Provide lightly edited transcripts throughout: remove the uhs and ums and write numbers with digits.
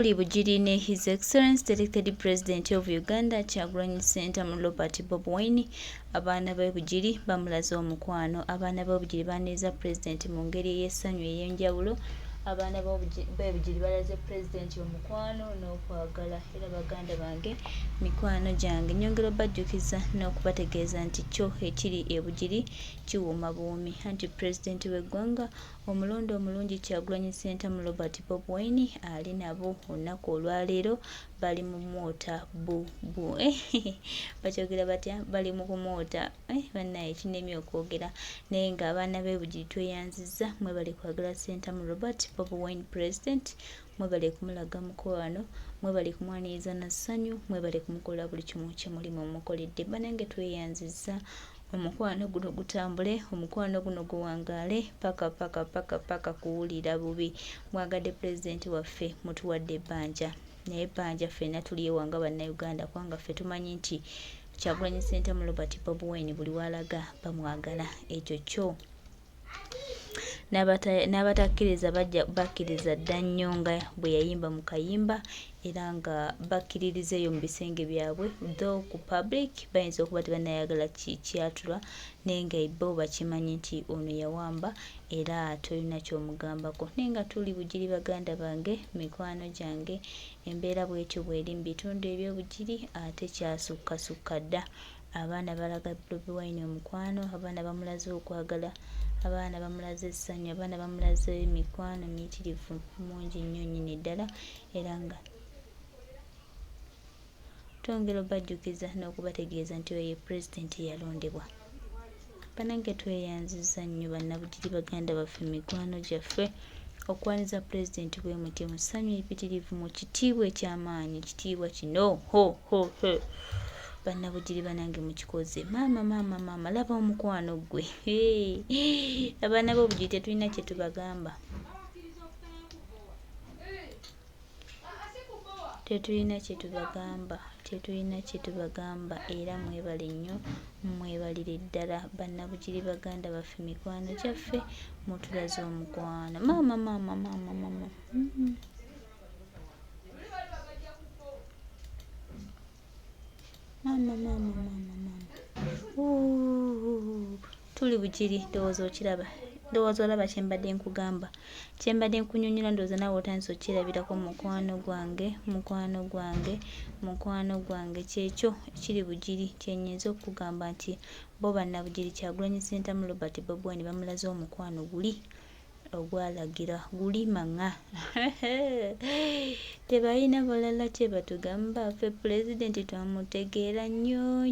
Bujirine, His Excellency the elected President of Uganda, Kyagulanyi Ssentamu Robert Bob Wine, abaana b'Ebujiri bamulaze omukwano. Abaana b'Ebujiri baneeza President mu ngeri ey'essanyu ey'enjawulo. Abaana b'Ebujiri balaze President omukwano n'okwagala. Era baganda bange, mikwano gyange, nnyongera obajjukiza n'okubategeeza nti kyo ekiri Ebujiri kiwuuma buwumi. Anti President w'eggwanga omulonde omulungi Kyagulanyi Ssentamu Robert Bob Wine ali nabo olunaku olwaleero bali mu moota bu bakyogera batya, bali mu kumoota bannaye kinemye okwogera naye nga abaana b'Ebujiri tweyanzizza mwebale kwagala Ssentamu Robert Bob Wine President, mwebale kumulaga mukwano, mwebale kumwaniriza na ssanyu, mwebale kumukola buli kimu kye muli mumukoledde. Banange tweyanzizza omukwano guno gutambule, omukwano guno guwangaale paka kuwulira bubi. Mwagadde President waffe mutuwadde ebbanja, naye ebbanja ffenna tuli ewanga bannayuganda kubanga ffe tumanyi nti Kyagulanyi Ssentamu Robert Bob Wine buli walaga bamwagala. Ekyo kyo n'abatakkiriza bajja bakkiriza dda Nnyonga bwe yayimba mu kayimba era nga bakkiririzeeyo mu bisenge byabwe, though ku public bayinza okuba tebannayagala kyatulwa naye nga bo bakimanyi nti ono yawamba era tolina kyomugambako. Naye nga tuli Bujiri baganda bange, mikwano gyange, embeera bwetyo bweri mu bitundu eby'Obujiri ate kyasukkasukka dda. Abaana balaga Bobi Wine omukwano, abaana bamulaze okwagala, abaana bamulaze essanyu, abaana bamulaze mikwano miyitirivu mungi nnyo nnyini ddala era nga twongera obajjukiza n'okubategeeza nti oyo ye President yalondebwa. Banange tweyanzizza nnyo bannabujiri baganda baffe, mikwano gyaffe, okwaniza President bwe muti mu ssanyu ebipitirivu mu kitiibwa eky'amaanyi. Ekitiibwa kino bannabujiri banange mukikoze. Maama laba omukwano gwe. Abaana b'Obujiri tetulina kye tubagamba, tetulina kye tubagamba era mwebale nnyo, mwebalire ddala bannabujiri baganda baffe, mikwano gyaffe, mutulaze omukwano. Maama tuli Bujiri, ndowooza okiraba, ndowooza olaba kye mbadde nkugamba, kye mbadde nkunyonnyola, ndowooza naawe otandise okirabirako. Mukwano gwange kyekyo ekiri Bujiri, kyennyinza okugamba nti bo bannabujiri Kyagulanyi Ssentamu Robert Bob Wine bamulaze omukwano guli ogwalagira, guli maŋŋa. Tebalina balala kye batugamba, ffe President twamutegeera nnyo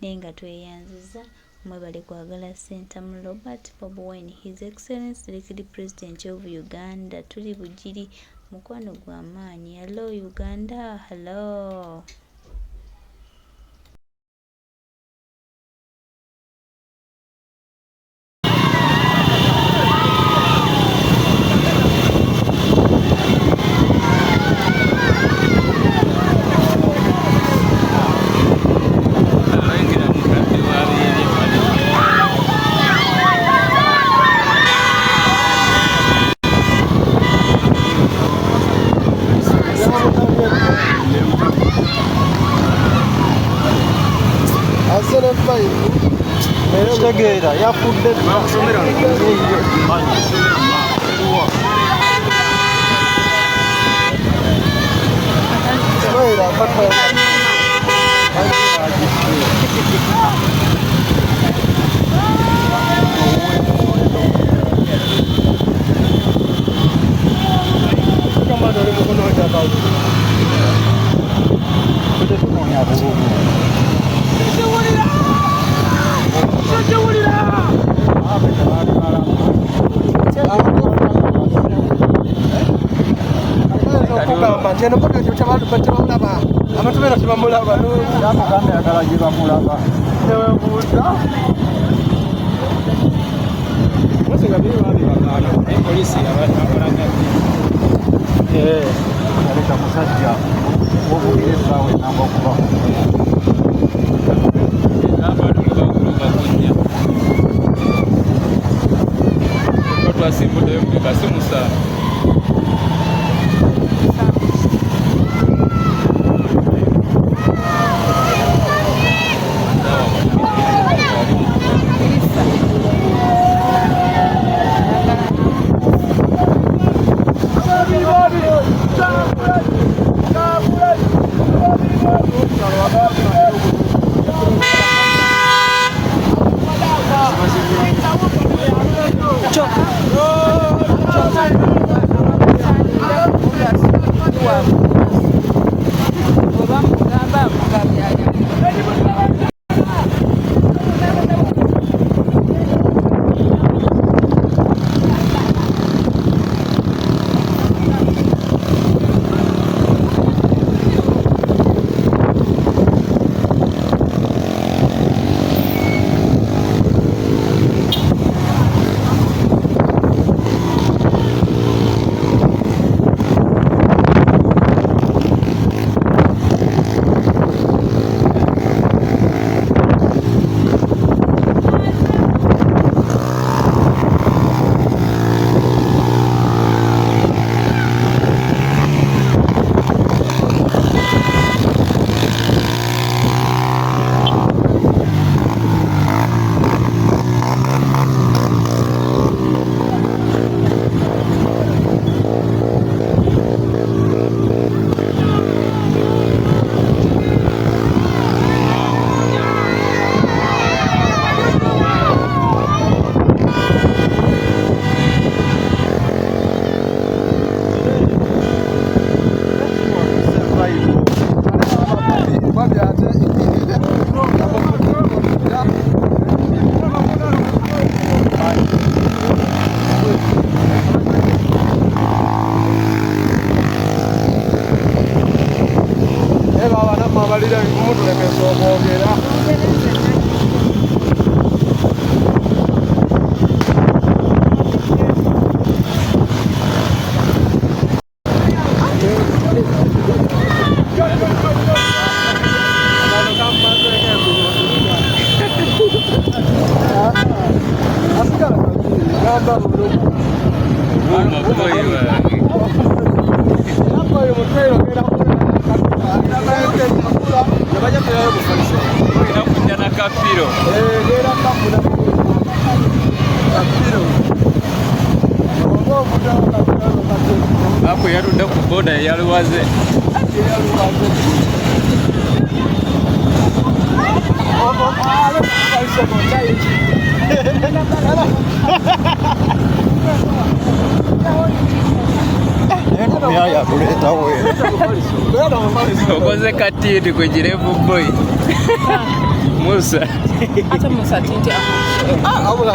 naye nga tweyanziza, mwebale kwagala Ssentamu Robert Bob Wine, His Excellency the elected President of Uganda. Tuli Bujiri, mukwano gwa maanyi. Hello Uganda, hello. Tegeera yafudde amatubera tebamulaba amaganda yagala gye bamulaba newebuuza musinga biri babi bagana polisi abalaga aleka musajja wobulira essaawa enamba okuba abantu twasimbuddeyo mu kasimu sana. Hapo yarunda ku boda yaluwaze. Okoze katiti kujirevu boy. Musa. Hata Musa tinti abula.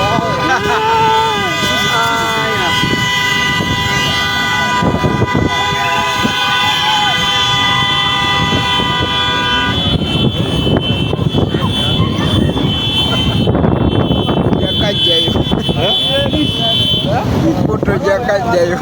Jakajayo. Foto Jakajayo.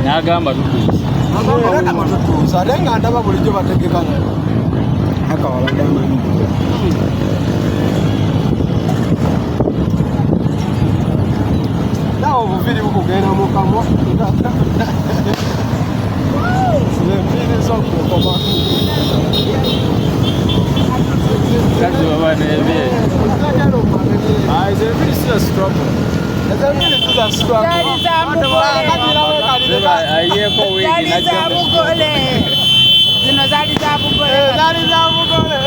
Nagamba tukuza lenga ndaba bulijjo bategekana akawala ndama nawo buviri bukugenda mukamwa zembiri zokukoma Kazi baba nebe. Ai zembiri sio struggle. Zembiri tuza struggle. Ayeko wiki na Zabugole. Zino zali zabugole. Zali zabugole.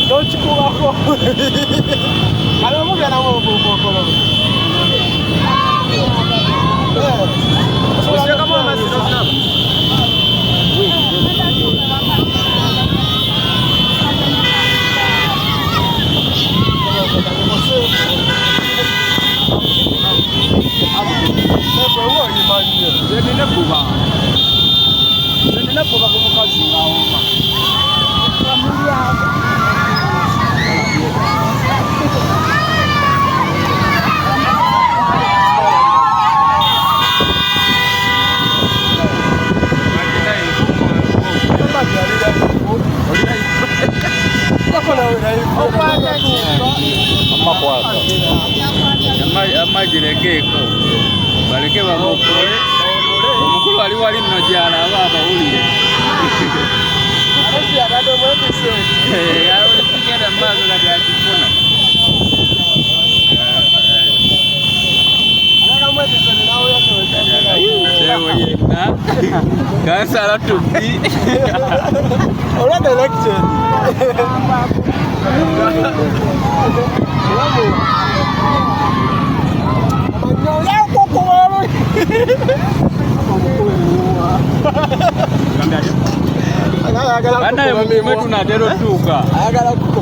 Don't you go. I don't know what I'm Nene kuba kumukazi ngaoma. Amajirekeko baleke bamukole omukulu ali wali nno gyala aba abawulire tugenda mu maaso kati akifuna sewo yenna kansala tubbi olwedde election banaye mukume tunatera otuuka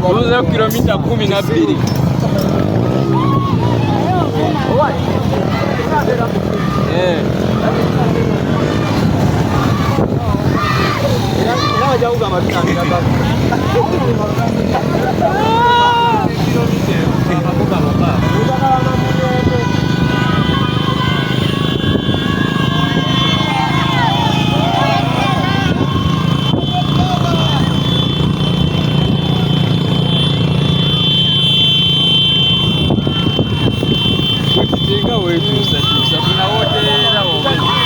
tuzeeko kilomita 12 Tinga wetu sasa tunawoteera wote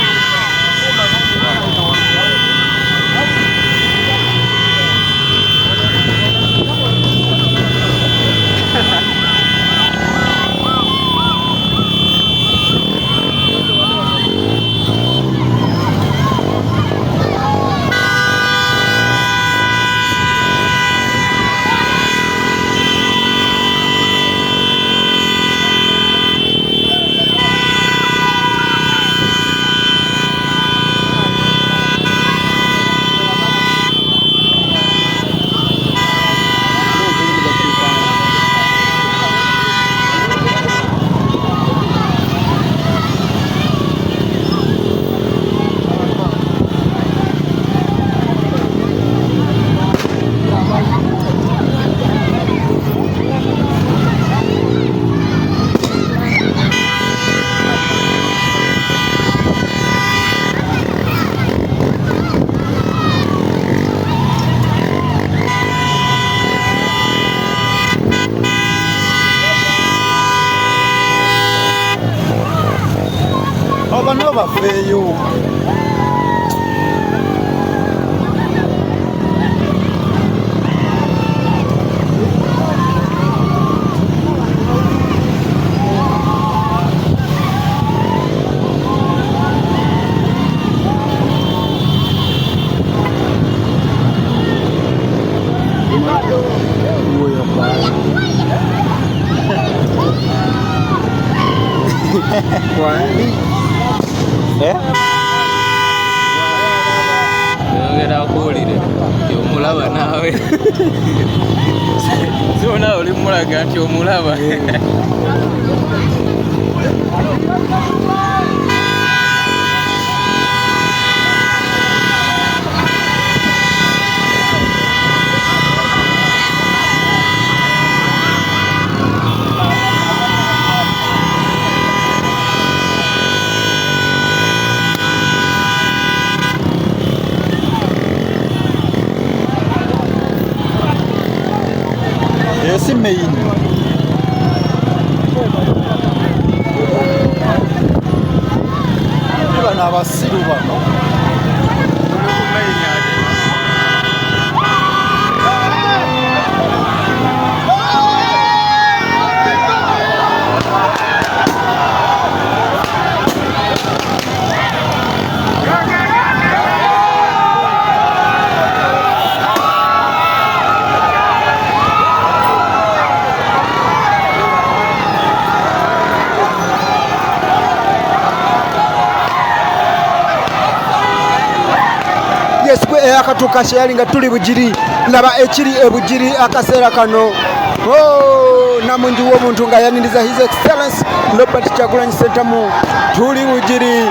bano bafeeyo yongera kuwulire nti omulaba naawe sona oli mulaga nti omulaba esi main bano abasiru bano akatuuka sharing nga tuli Bugiri laba ekiri ebugiri akaseera kano namungi w'omuntu nga yaniriza His Excellence Robert Kyagulanyi Ssentamu tuli Bugiri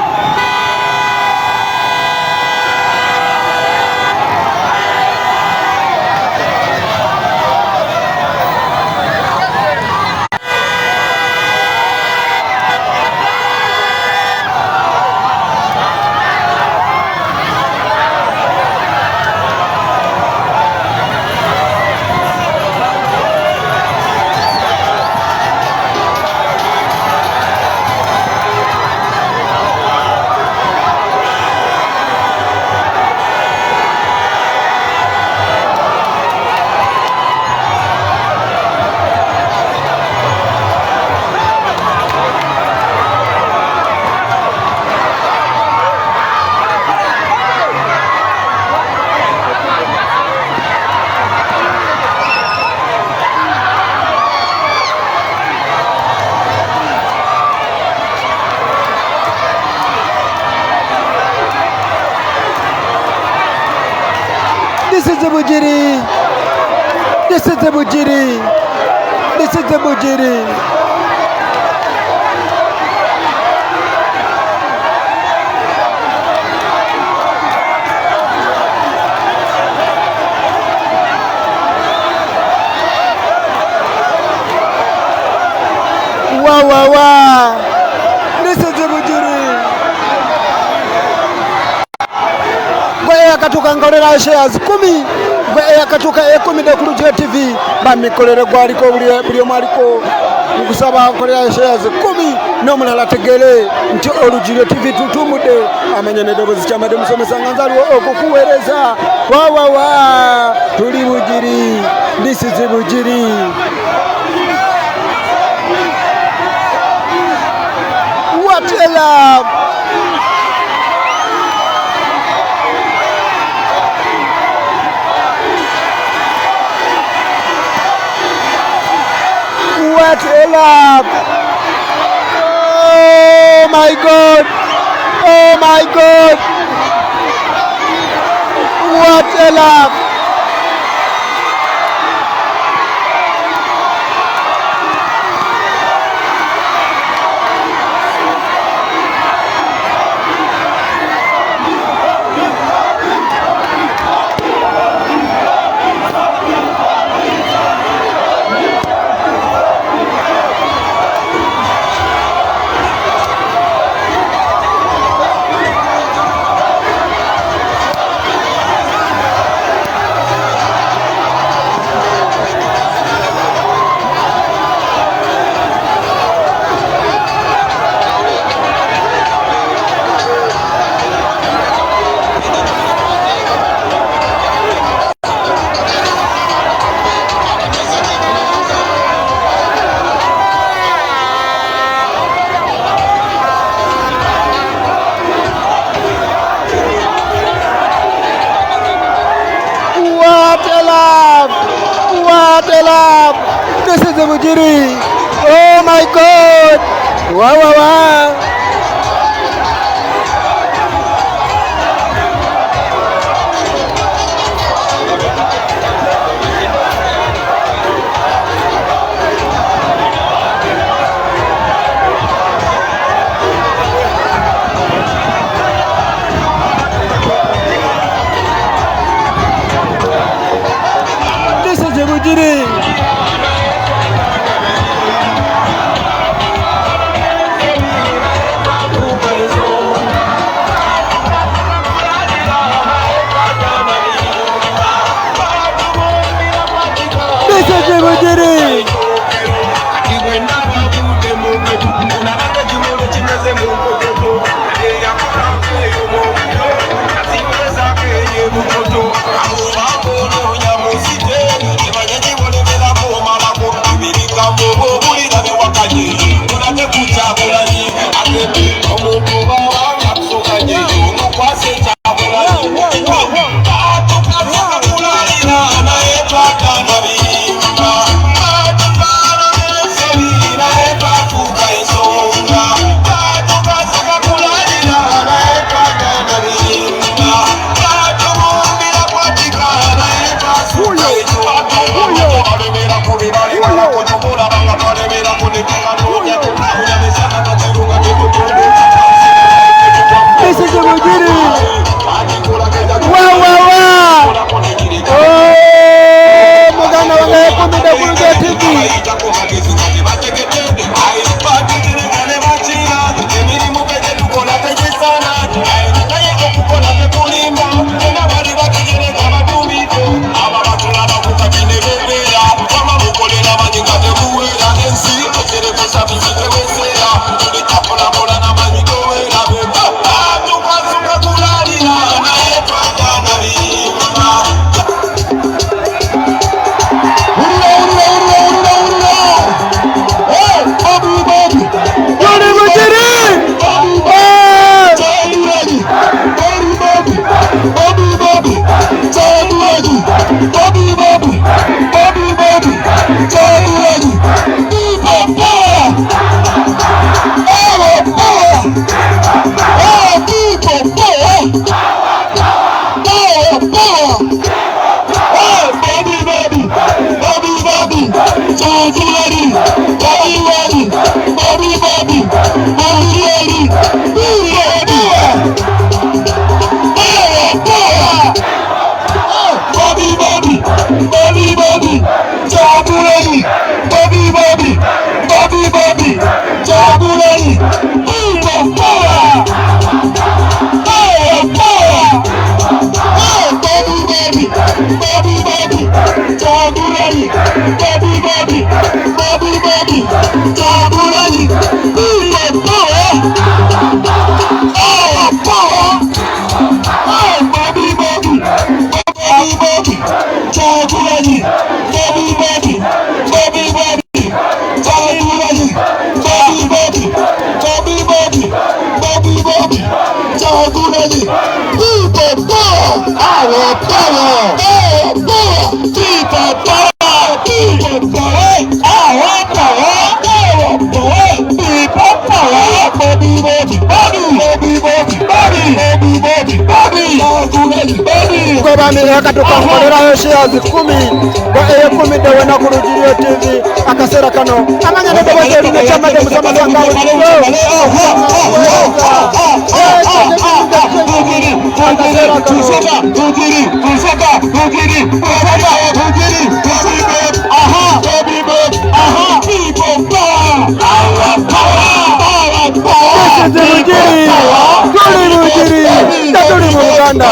This is the Bujiri. This is the Bujiri. This is the Bujiri. Wow, wow, wow. This is the Bujiri. Gwe akatuka ngorera shares 10. Gwe akatuka 10 de Kurujira TV. Bamikolere gwaliko buli omwaliko mukusaba nkolera shares 10 n'omulala tegere nti Olujira TV tutumude amanya nedobozi kyamade musomesa nganzaliwo okukuweereza. Wow, wow, wow. Tuli Bujiri. This is the Bujiri. What a love! What a love! Oh my God! Oh my God! What a love! What a love! This is the Bujiri. Oh my God! Wow, wow, wow! This is the Bujiri. Akatukankolerayo shares 10 10 dewe na Kurugiryo TV akasera kano amanya nedoboze lino chamade musamasanga tuli mu Uganda.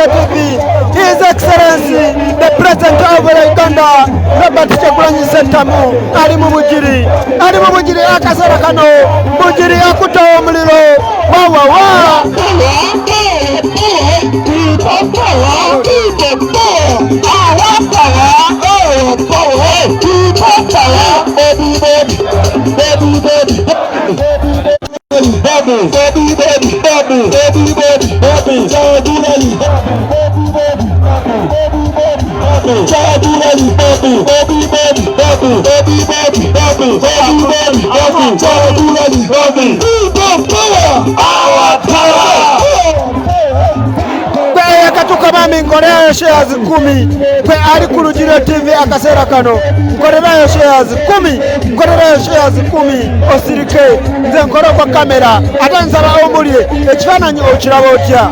His Excellency, the President of Uganda, Robert Kyagulanyi Ssentamu, ali mu Bugiri akasera kano, Bugiri akuta omuliro, wawawa. Katuka mami nkoleyo shares 10 kwe ali ku Lugiro TV akaseera kano nkoleyo shares 10 nkoleyo shares 10 osirike nze nkora kwa kamera ate nsaba omulye ekifaananyi okiraba otya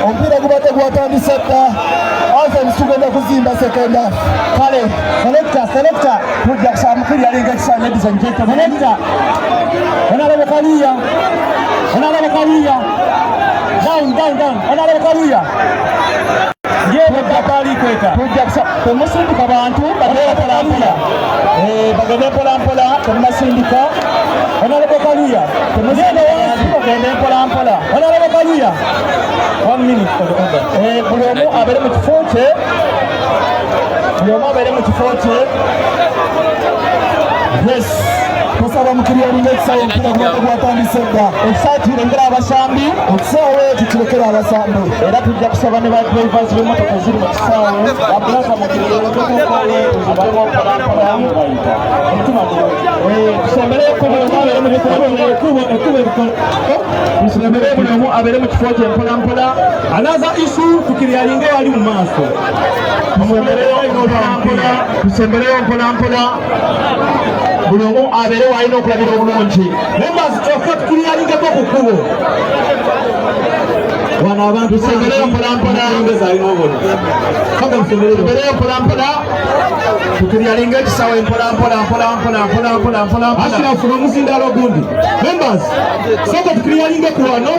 ompira gubadde gwatandise dda Azam tugenda kuzimba sekenda kale selekta tujja kusaba mukiri yalinga ekisanja edisan kyeta selekta onalaba kaliya down onalaba kaliya ngebe ddapali kweta tujja kusaba temusindika bantu bagende mpolampola temumasindika onalaba kaliya temugende wansi ogende mpolampola onalaba kaliya 1 minute for the order. Buli omu abeere mu kifo kye. Yes. Tusaba mukiryalinga ekisawe ompira gwatandise dda. Ekisawe tulengera abasambi. Ekisaawe tukirekera abasambi. Era tujja kusaba ne badrivers b'emmotoka ziri mu kisaawe. Abulaza mukiryalinga abalemu okulampola bayita. Omutima tusembereyo ku buli omu abeere mu buli omu abeere mu kifo kye mpolampola. Anaza isu tukiryalinga wali mu maaso. Tusembereyo mpolampola. Buli omu abeere walina okulabira obulungi. Members kyokka tukiryalingamu ku kkubo. Wano abantu tusembereyo mpolampola. Tusembereyo mpolampola. Tukiryalinga ekisawe mpolampola. Ashirafu n'omuzindalo gundi. Members soka tukiryalinga ku wano.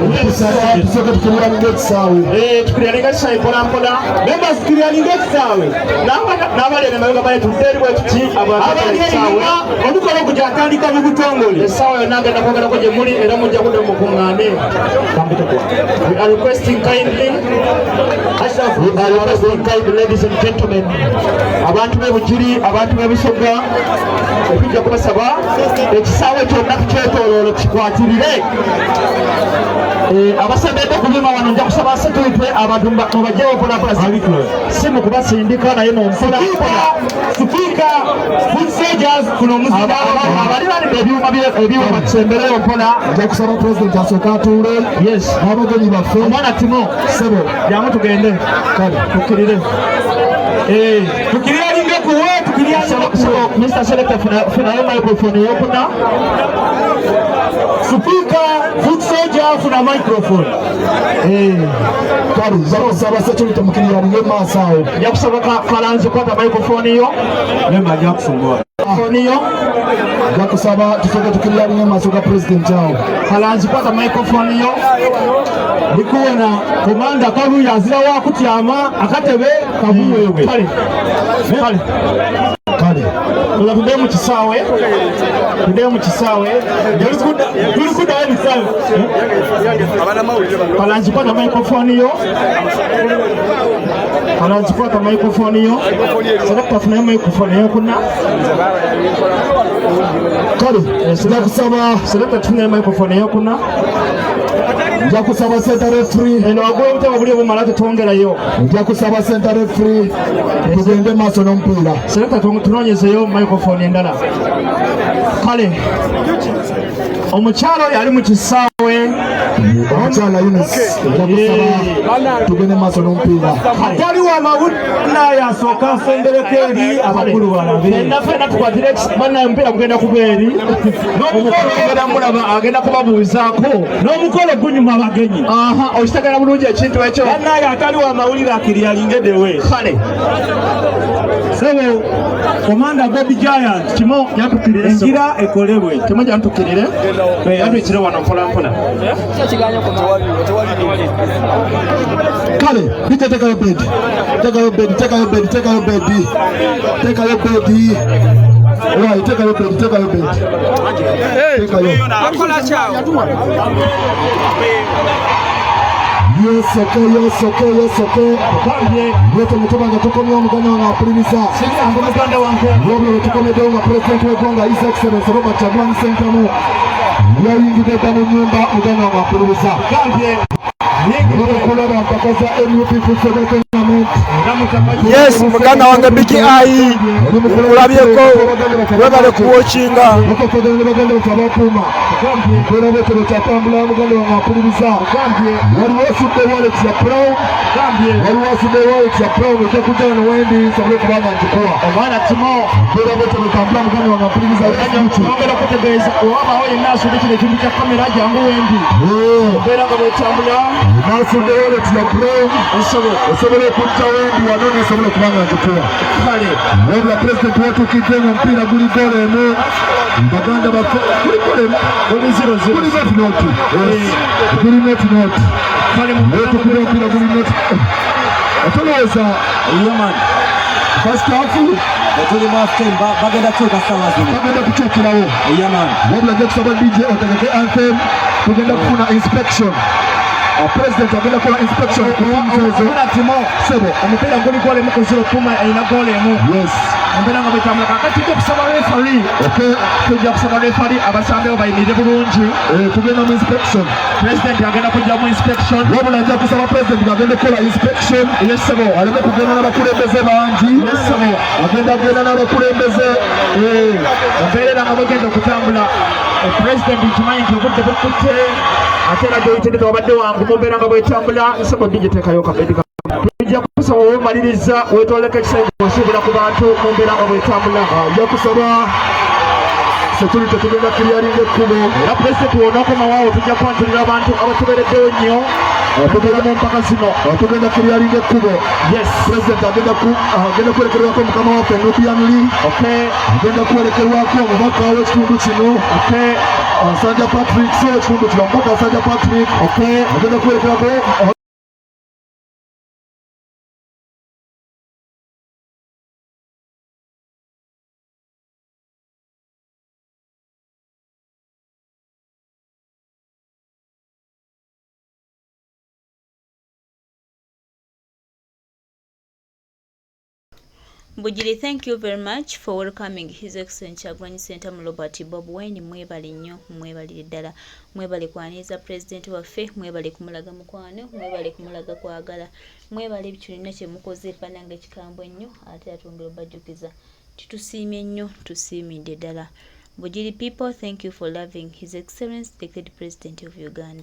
Soka tukiryalinga ekisawe. Tukiryalinga ekisawe mpolampola. Members tukiryalinga ekisawe. N'abali emabega bayitudde eri bwe tuti abali ekisawe. Omukolo gujatandika mu butongole. Essaawa yonna agenda kwogerako gye muli era mujja kudda mu kuŋŋaane. We are requesting kindly, ladies and gentlemen, abantu b'Ebujiri, abantu b'Ebusoga, tujja kubasaba ekisaawe kyonna tukyetooloola kikwatirire. Abasembedde okubima wano nja kusaba security abantu mubajjewo mpolampola si mu kubasindika naye nompola sipiika food soldiers kuno omuzira abali balina ebyuma tusembereyo mpola. Nja kusaba pulezidenti asooka atuule n'abagenyi baffe omwana Timo Sebo jamu tugende kale tukkirire tukiryalinga kuwe Mr. Selector funayo microphone eyokuna sipiika food soldier funa microphone kale zakusaba security mukiryalinga emaaso awo nja kusaba Kalanzi kwata microphone yo nemba nja kufungula yo nja kusaba tusoke tukiryalinga emaaso ga pulezidenti awo Kalanzi kwata microphone yo ndikuwona komanda Kaluya azira wakutyama akatebe kabuwewe kale tulabudde mu kisaawe tulikudayo ebisawe Kalanzi kwata microphone yo selekta funayo microphone yokuna kale sijakusaba selekta tufunayo microphone yokuna nja kusaba center referee eno agwe obutaba buli obumala tetwongerayo nja kusaba center referee tugende maaso n'omupiira selekta tunoonyezeyo microphone endala kale omukyalo yali mu kisaawe omukyala Yunus nja kusaba tugende maaso n'omupiira atali wa mawulina yasooka asembereko eri abakulu balabe fenna tukwatire bannaye omupiira gugenda kuba eri n'omukolo ogenda mulaba agenda kubabuuzaako n'omukolo gunyuma abagenyi okitegera bulungi ekintu ekyo bannaye atali wa mawulire akiryalingeddewe kale sebo komanda Bobby Giant kimo yatukirire engira ekolebwe kimo jantukirire yatwikire wano mpolampola kale bitetekayo bedi Take your bed. Take your bed. Take your bed. Take your bed. Right. Take your bed. Take your bed. Take your. Yes, okay, yes, okay, yes, okay. Wote mtubanga tukomye omugana wa Pulisa. Wabula tukomye wa President w'eggwanga His Excellency Robert Kyagulanyi Ssentamu. Yayingidde mu nnyumba mugana wa Pulisa. Yes, muganda wange Big Eye ulabyeko webale kuwochinga osobole kutta wendi wano nesobole kubanga ntukuwa wabula pulezidenti watuukidde nga omupiira guli gola emu baganda baffe guli gola emu guli notinoti wetukira omupiira guli noti otolowooza fasitafu bagenda kukyukirawo wabula nja kusaba DJ otegeke anthem tugenda kufuna inspection. President agenda kola inspection kuna timo sebo omupira goli gole mu kuziro tuma ina gole mu yes mbera nga betamla kakati ko kusaba referee okay tujja kusaba referee abasambe obayimire bulungi tugenda mu inspection president agenda kujja mu inspection wabula nja kusaba president agenda kola inspection yes sebo aleme kugenda n'abakulembeze bangi yes sebo agenda n'abakulembeze mbera nga bagenda kutambula president kimanyi obudde bukutte ate era gyoyitiriza wabadde wangu mubeera nga bwetambula nsebo digiteekayo kabedi tujja kusaba wemaliriza wetoleka ekisayi osubula ku bantu mumbeera nga bwetambula ojja kusaba security tugenda kiryalinga ekkubo era pulezidenti wonaakomawaawo tujja kwanjulira abantu abatubeereddewo nnyo tugenda mpaka zino tugenda kiryalinga ekkubo yes pulezidenti agenda kwerekerwako mukama waffe Nubian Lee agenda kwerekerwako omubaka w'ekitundu kino Nsanja Patrick ekitundu kino omubaka Nsanja Patrick agenda kwerekerwako Bujiri, thank you very much for welcoming His Excellency Kyagulanyi Ssentamu Robert Bob Wine. Mwebale nnyo, mwebale ddala, mwebale kwaniriza president waffe, mwebale kumulaga mukwano, mwebale kumulaga kwagala, mwebale ebikyulina kye mukoze pananga ekikambwe nnyo ate atwongera obajjukiza. Tutusiimye nnyo, tusiimidde ddala. Bujiri people, thank you for loving His Excellency the President of Uganda.